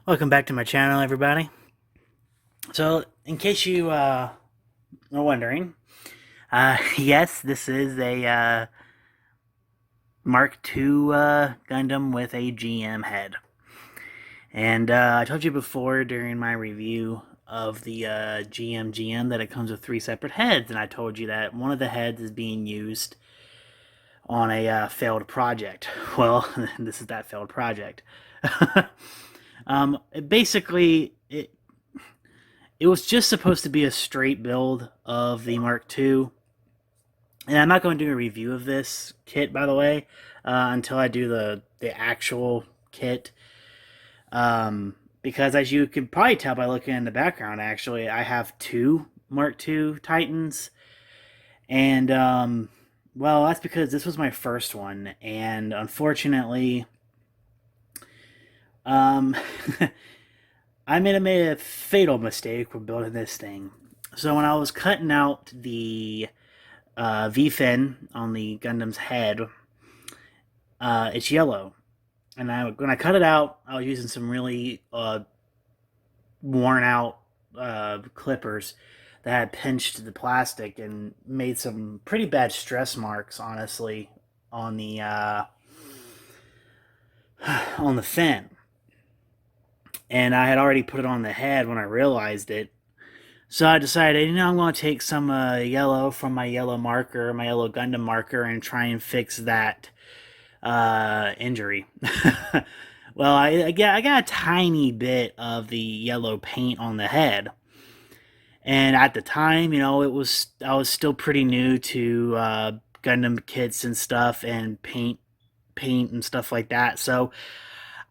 Welcome back to my channel, everybody. So, in case you are wondering, yes, this is a Mark II Gundam with a GM head. And I told you before during my review of the GM that it comes with three separate heads, and I told you that one of the heads is being used on a failed project. Well, this is that failed project. Basically, it was just supposed to be a straight build of the Mark II. And I'm not going to do a review of this kit, by the way, until I do the actual kit. Because as you can probably tell by looking in the background, actually, I have two Mark II Titans. And, well, that's because this was my first one. And unfortunately, um, I made a fatal mistake when building this thing. So when I was cutting out the V fin on the Gundam's head, it's yellow, and when I cut it out, I was using some really worn out clippers that had pinched the plastic and made some pretty bad stress marks, honestly, on the on the fin. And I had already put it on the head when I realized it. So I decided, I'm going to take some yellow from my yellow marker, my yellow Gundam marker, and try and fix that injury. Well, I got a tiny bit of the yellow paint on the head, and at the time, I was still pretty new to Gundam kits and stuff, and paint and stuff like that. So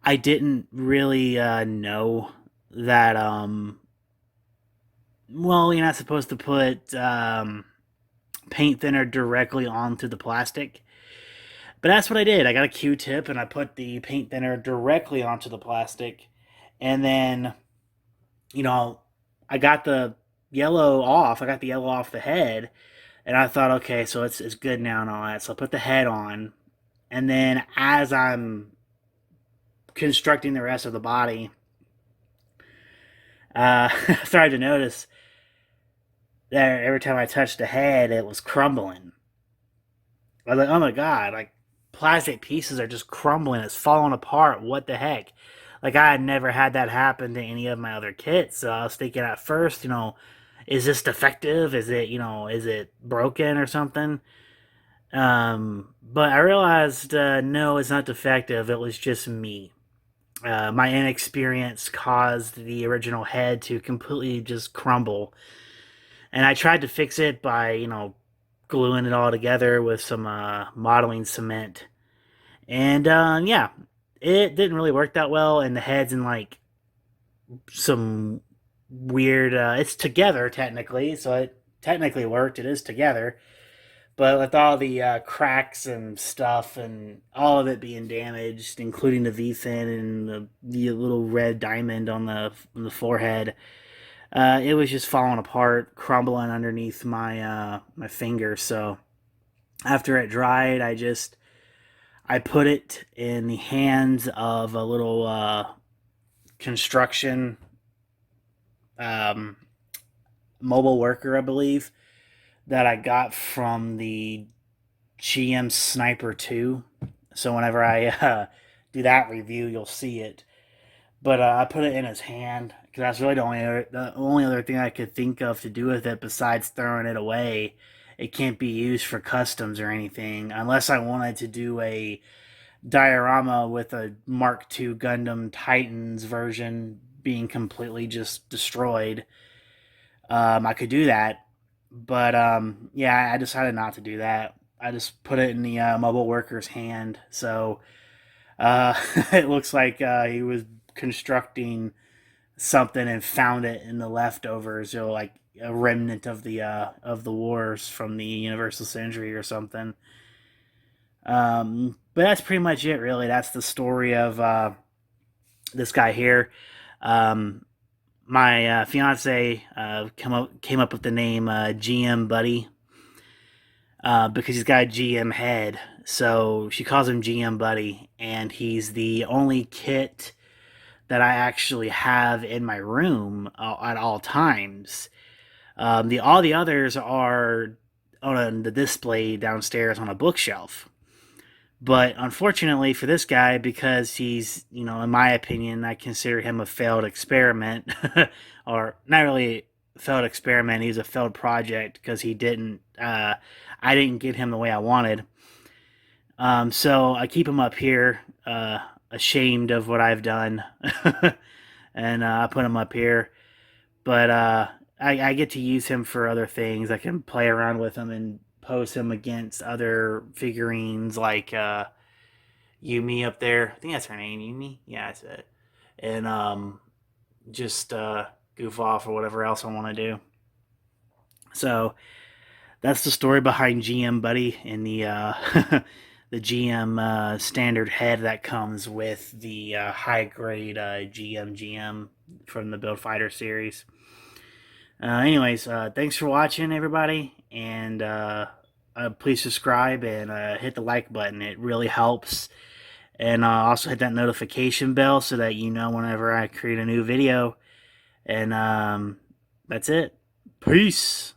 I didn't really know that well, you're not supposed to put paint thinner directly onto the plastic. But that's what I did. I got a Q-tip and I put the paint thinner directly onto the plastic. And then, you know, I got the yellow off. I got the yellow off the head. And I thought, okay, so it's good now and all that. So I put the head on. And then as I'm constructing the rest of the body, I started to notice that every time I touched the head, it was crumbling. I was like, oh my god, like plastic pieces are just crumbling. It's falling apart. What the heck? Like I had never had that happen to any of my other kits. So I was thinking at first, is this defective? Is it broken or something? But I realized, no, it's not defective. It was just me. My inexperience caused the original head to completely just crumble. And I tried to fix it by, gluing it all together with some modeling cement. And yeah, it didn't really work that well. And the head's in like some weird. It's together technically, so it technically worked. It is together, but with all the cracks and stuff, and all of it being damaged, including the V fin and the little red diamond on the forehead, it was just falling apart, crumbling underneath my finger. So after it dried, I put it in the hands of a little construction um, mobile worker, I believe, that I got from the GM Sniper 2. So whenever I do that review, you'll see it. But I put it in his hand because that's really the only other thing I could think of to do with it besides throwing it away. It can't be used for customs or anything unless I wanted to do a diorama with a Mark II Gundam Titans version being completely just destroyed. I could do that, but yeah, I decided not to do that. I just put it in the mobile worker's hand. So it looks like he was constructing something and found it in the leftovers, like a remnant of the wars from the Universal Century or something. But that's pretty much it, really. That's the story of this guy here. Um, my fiance came up with the name GM Buddy because he's got a GM head. So she calls him GM Buddy, and he's the only kit that I actually have in my room at all times. All the others are on the display downstairs on a bookshelf. But unfortunately for this guy, because he's, in my opinion, I consider him a failed experiment, or not really a failed experiment. He's a failed project because I didn't get him the way I wanted. So I keep him up here, ashamed of what I've done, and I put him up here. But I get to use him for other things. I can play around with him and pose him against other figurines like Yumi up there. I think that's her name, Yumi. Yeah, that's it. And just goof off or whatever else I want to do. So that's the story behind GM Buddy and the the GM standard head that comes with the high grade GM from the Build Fighter series. Anyways, thanks for watching, everybody, and please subscribe and hit the like button. It really helps. And also hit that notification bell so that you know whenever I create a new video. And that's it. Peace.